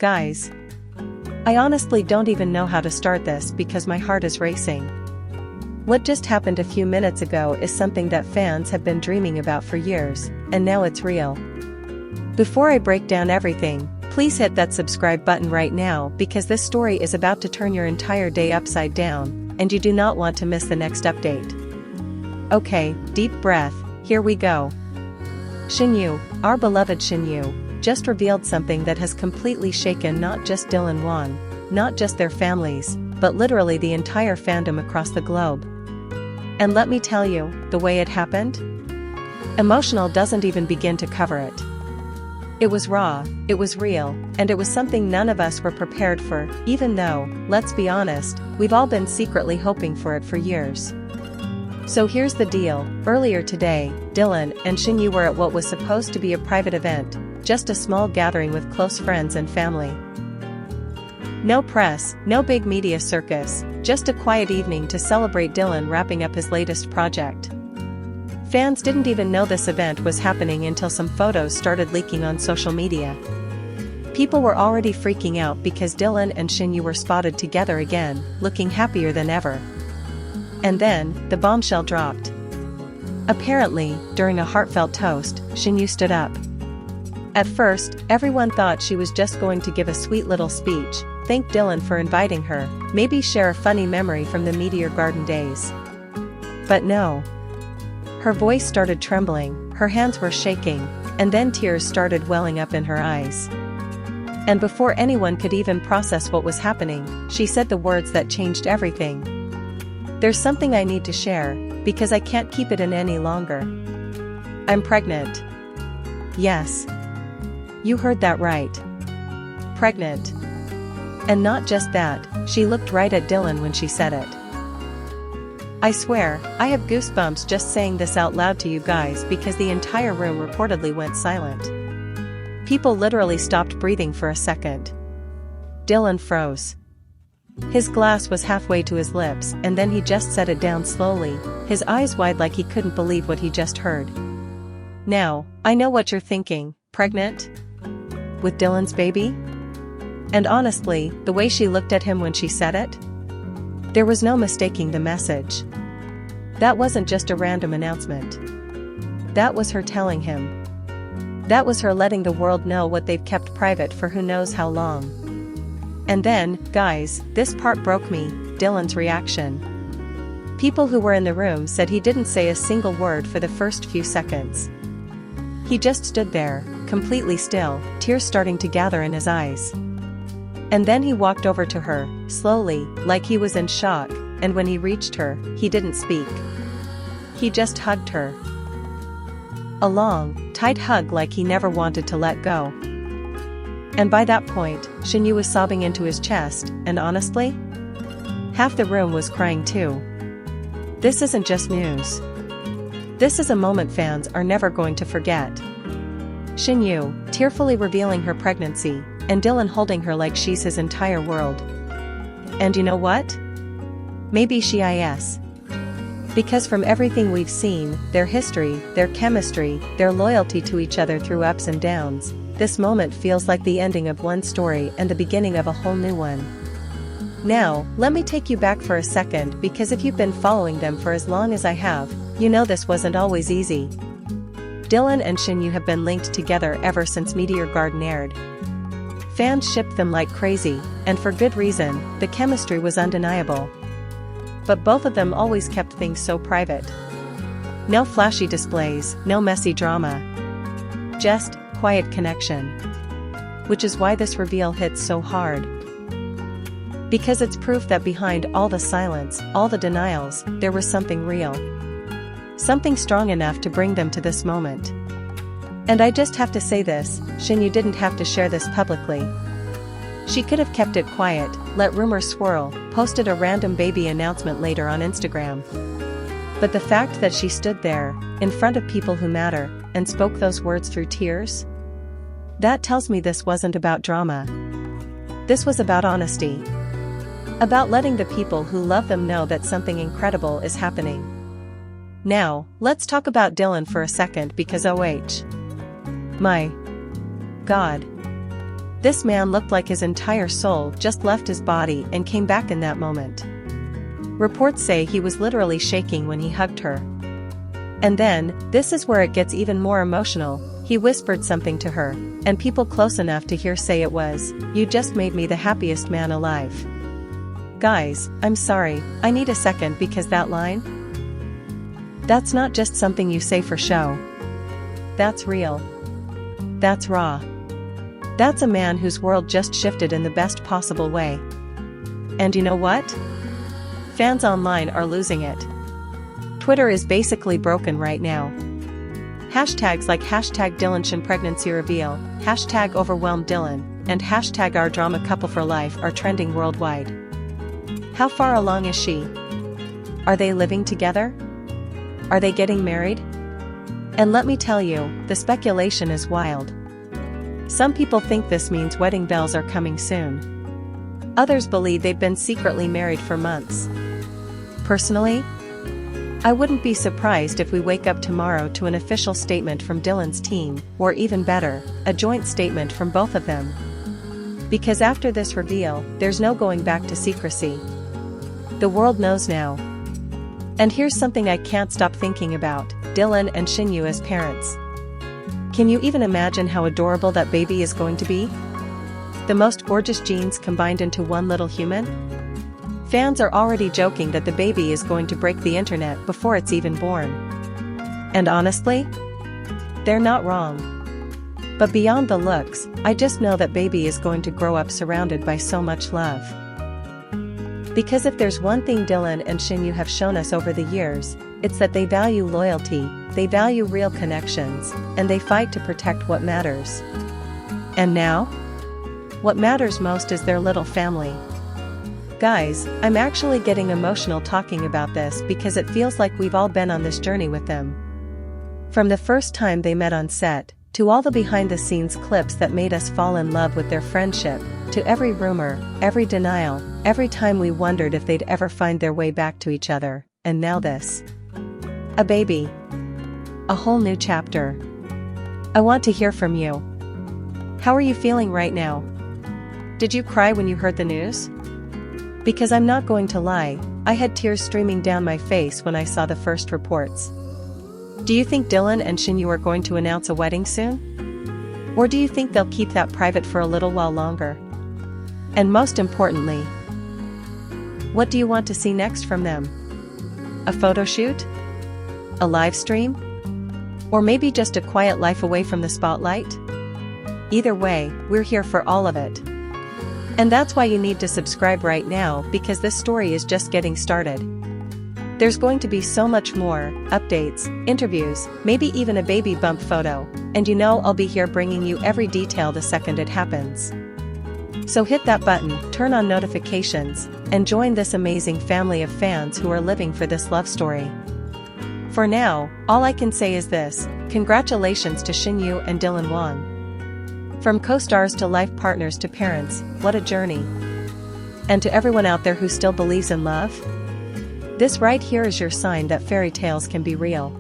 Guys, I honestly don't even know how to start this because my heart is racing. What just happened a few minutes ago is something that fans have been dreaming about for years, and now it's real. Before I break down everything, please hit that subscribe button right now because this story is about to turn your entire day upside down, and you do not want to miss the next update. Okay, deep breath, here we go. Shen, our beloved Shen, just revealed something that has completely shaken not just Dylan, not just their families, but literally the entire fandom across the globe. And let me tell you, the way it happened? Emotional doesn't even begin to cover it. It was raw, it was real, and it was something none of us were prepared for, even though, let's be honest, we've all been secretly hoping for it for years. So here's the deal, earlier today, Dylan and Shen were at what was supposed to be a private event, just a small gathering with close friends and family. No press, no big media circus, just a quiet evening to celebrate Dylan wrapping up his latest project. Fans didn't even know this event was happening until some photos started leaking on social media. People were already freaking out because Dylan and Shen were spotted together again, looking happier than ever. And then, the bombshell dropped. Apparently, during a heartfelt toast, Shen stood up. At first, everyone thought she was just going to give a sweet little speech, thank Dylan for inviting her, maybe share a funny memory from the Meteor Garden days. But no. Her voice started trembling, her hands were shaking, and then tears started welling up in her eyes. And before anyone could even process what was happening, she said the words that changed everything. There's something I need to share, because I can't keep it in any longer. I'm pregnant. Yes. You heard that right. Pregnant. And not just that, she looked right at Dylan when she said it. I swear, I have goosebumps just saying this out loud to you guys because the entire room reportedly went silent. People literally stopped breathing for a second. Dylan froze. His glass was halfway to his lips and then he just set it down slowly, his eyes wide like he couldn't believe what he just heard. Now, I know what you're thinking, pregnant? With Dylan's baby? And honestly, the way she looked at him when she said it? There was no mistaking the message. That wasn't just a random announcement. That was her telling him. That was her letting the world know what they've kept private for who knows how long. And then, guys, this part broke me, Dylan's reaction. People who were in the room said he didn't say a single word for the first few seconds. He just stood there, completely still, tears starting to gather in his eyes. And then he walked over to her, slowly, like he was in shock, and when he reached her, he didn't speak. He just hugged her. A long, tight hug like he never wanted to let go. And by that point, Shen was sobbing into his chest, and honestly, half the room was crying too. This isn't just news. This is a moment fans are never going to forget. Shen tearfully revealing her pregnancy, and Dylan holding her like she's his entire world. And you know what? Maybe she is. Because from everything we've seen, their history, their chemistry, their loyalty to each other through ups and downs, this moment feels like the ending of one story and the beginning of a whole new one. Now, let me take you back for a second because if you've been following them for as long as I have, you know this wasn't always easy. Dylan and Shen have been linked together ever since Meteor Garden aired. Fans shipped them like crazy, and for good reason, the chemistry was undeniable. But both of them always kept things so private. No flashy displays, no messy drama. Just, quiet connection. Which is why this reveal hits so hard. Because it's proof that behind all the silence, all the denials, there was something real. Something strong enough to bring them to this moment. And I just have to say this, Shen didn't have to share this publicly. She could have kept it quiet, let rumors swirl, posted a random baby announcement later on Instagram. But the fact that she stood there, in front of people who matter, and spoke those words through tears? That tells me this wasn't about drama. This was about honesty. About letting the people who love them know that something incredible is happening. Now, let's talk about Dylan for a second because my God. This man looked like his entire soul just left his body and came back in that moment. Reports say he was literally shaking when he hugged her. And then, this is where it gets even more emotional, he whispered something to her, and people close enough to hear say it was, "You just made me the happiest man alive." Guys, I'm sorry, I need a second because that line? That's not just something you say for show. That's real. That's raw. That's a man whose world just shifted in the best possible way. And you know what? Fans online are losing it. Twitter is basically broken right now. Hashtags like hashtag #DylanShen pregnancy reveal, hashtag overwhelmed Dylan, and hashtag our drama couple for life are trending worldwide. How far along is she? Are they living together? Are they getting married? And let me tell you, the speculation is wild. Some people think this means wedding bells are coming soon. Others believe they've been secretly married for months. Personally, I wouldn't be surprised if we wake up tomorrow to an official statement from Dylan's team, or even better, a joint statement from both of them. Because after this reveal, there's no going back to secrecy. The world knows now. And here's something I can't stop thinking about, Dylan and Shen as parents. Can you even imagine how adorable that baby is going to be? The most gorgeous genes combined into one little human? Fans are already joking that the baby is going to break the internet before it's even born. And honestly, they're not wrong. But beyond the looks, I just know that baby is going to grow up surrounded by so much love. Because if there's one thing Dylan and Shen have shown us over the years, it's that they value loyalty, they value real connections, and they fight to protect what matters. And now? What matters most is their little family. Guys, I'm actually getting emotional talking about this because it feels like we've all been on this journey with them. From the first time they met on set, to all the behind-the-scenes clips that made us fall in love with their friendship, to every rumor, every denial, every time we wondered if they'd ever find their way back to each other, and now this. A baby. A whole new chapter. I want to hear from you. How are you feeling right now? Did you cry when you heard the news? Because I'm not going to lie, I had tears streaming down my face when I saw the first reports. Do you think Dylan and Shen are going to announce a wedding soon? Or do you think they'll keep that private for a little while longer? And most importantly, what do you want to see next from them? A photo shoot? A live stream? Or maybe just a quiet life away from the spotlight? Either way, we're here for all of it. And that's why you need to subscribe right now, because this story is just getting started. There's going to be so much more, updates, interviews, maybe even a baby bump photo, and you know I'll be here bringing you every detail the second it happens. So hit that button, turn on notifications, and join this amazing family of fans who are living for this love story. For now, all I can say is this, congratulations to Shen and Dylan Wang. From co-stars to life partners to parents, what a journey. And to everyone out there who still believes in love, this right here is your sign that fairy tales can be real.